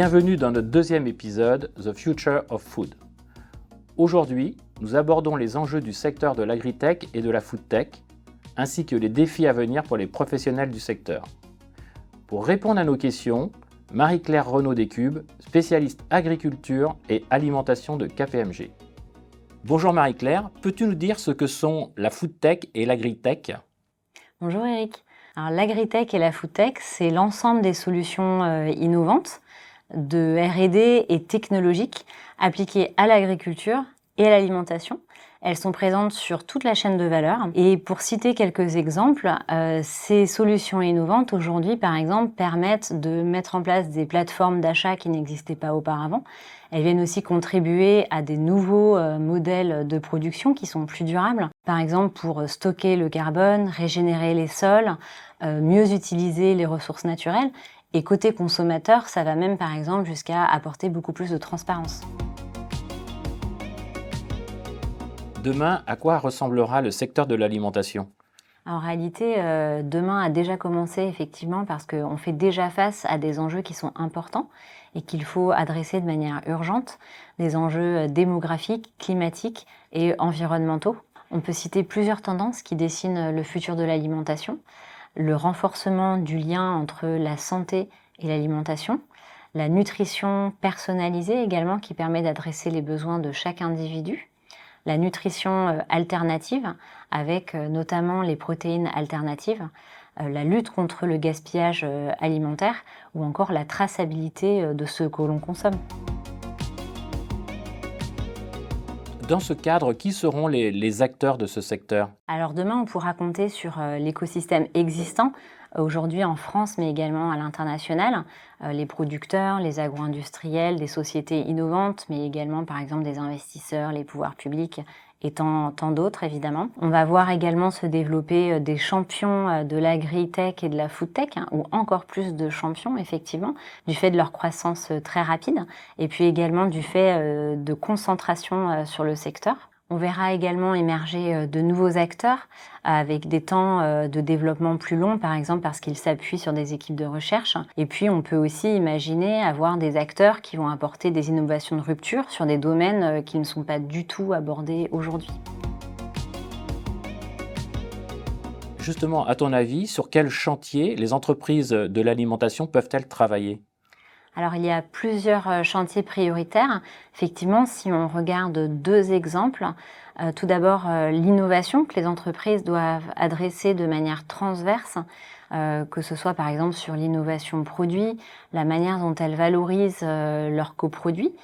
Bienvenue dans notre deuxième épisode, The Future of Food. Aujourd'hui, nous abordons les enjeux du secteur de l'agritech et de la foodtech, ainsi que les défis à venir pour les professionnels du secteur. Pour répondre à nos questions, Marie-Claire Renaud-Descubes, spécialiste agriculture et alimentation de KPMG. Bonjour Marie-Claire, peux-tu nous dire ce que sont la foodtech et l'agritech ? Bonjour Eric. Alors l'agritech et la foodtech, c'est l'ensemble des solutions innovantes de R&D et technologiques appliquées à l'agriculture et à l'alimentation. Elles sont présentes sur toute la chaîne de valeur. Et pour citer quelques exemples, ces solutions innovantes aujourd'hui, par exemple, permettent de mettre en place des plateformes d'achat qui n'existaient pas auparavant. Elles viennent aussi contribuer à des nouveaux modèles de production qui sont plus durables. Par exemple, pour stocker le carbone, régénérer les sols, mieux utiliser les ressources naturelles. Et côté consommateur, ça va même par exemple jusqu'à apporter beaucoup plus de transparence. Demain, à quoi ressemblera le secteur de l'alimentation ? En réalité, demain a déjà commencé effectivement parce qu'on fait déjà face à des enjeux qui sont importants et qu'il faut adresser de manière urgente, des enjeux démographiques, climatiques et environnementaux. On peut citer plusieurs tendances qui dessinent le futur de l'alimentation. Le renforcement du lien entre la santé et l'alimentation, la nutrition personnalisée également qui permet d'adresser les besoins de chaque individu, la nutrition alternative avec notamment les protéines alternatives, la lutte contre le gaspillage alimentaire ou encore la traçabilité de ce que l'on consomme. Dans ce cadre, qui seront les acteurs de ce secteur ? Alors demain, on pourra compter sur l'écosystème existant, aujourd'hui en France, mais également à l'international, les producteurs, les agro-industriels, des sociétés innovantes, mais également par exemple des investisseurs, les pouvoirs publics et tant d'autres évidemment. On va voir également se développer des champions de l'agri-tech et de la foodtech, ou encore plus de champions effectivement, du fait de leur croissance très rapide, et puis également du fait de concentration sur le secteur. On verra également émerger de nouveaux acteurs avec des temps de développement plus longs, par exemple parce qu'ils s'appuient sur des équipes de recherche. Et puis on peut aussi imaginer avoir des acteurs qui vont apporter des innovations de rupture sur des domaines qui ne sont pas du tout abordés aujourd'hui. Justement, à ton avis, sur quel chantier les entreprises de l'alimentation peuvent-elles travailler ? Alors il y a plusieurs chantiers prioritaires. Effectivement, si on regarde deux exemples, tout d'abord l'innovation que les entreprises doivent adresser de manière transverse, que ce soit par exemple sur l'innovation produit, la manière dont elles valorisent leurs coproduits,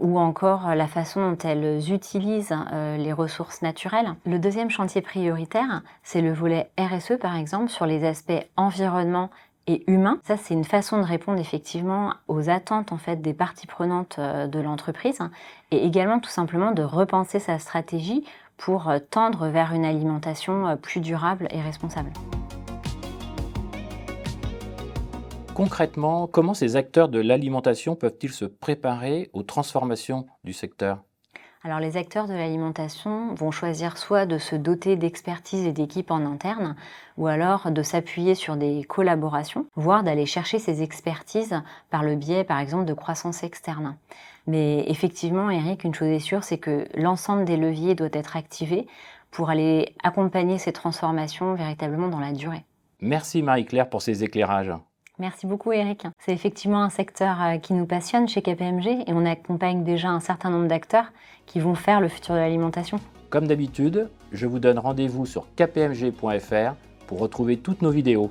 ou encore la façon dont elles utilisent les ressources naturelles. Le deuxième chantier prioritaire, c'est le volet RSE par exemple, sur les aspects environnement et humain. Ça, c'est une façon de répondre effectivement aux attentes en fait des parties prenantes de l'entreprise et également tout simplement de repenser sa stratégie pour tendre vers une alimentation plus durable et responsable. Concrètement, comment ces acteurs de l'alimentation peuvent-ils se préparer aux transformations du secteur ? Alors les acteurs de l'alimentation vont choisir soit de se doter d'expertise et d'équipes en interne, ou alors de s'appuyer sur des collaborations, voire d'aller chercher ces expertises par le biais, par exemple, de croissance externe. Mais effectivement, Eric, une chose est sûre, c'est que l'ensemble des leviers doit être activé pour aller accompagner ces transformations véritablement dans la durée. Merci Marie-Claire pour ces éclairages. Merci beaucoup Eric. C'est effectivement un secteur qui nous passionne chez KPMG et on accompagne déjà un certain nombre d'acteurs qui vont faire le futur de l'alimentation. Comme d'habitude, je vous donne rendez-vous sur kpmg.fr pour retrouver toutes nos vidéos.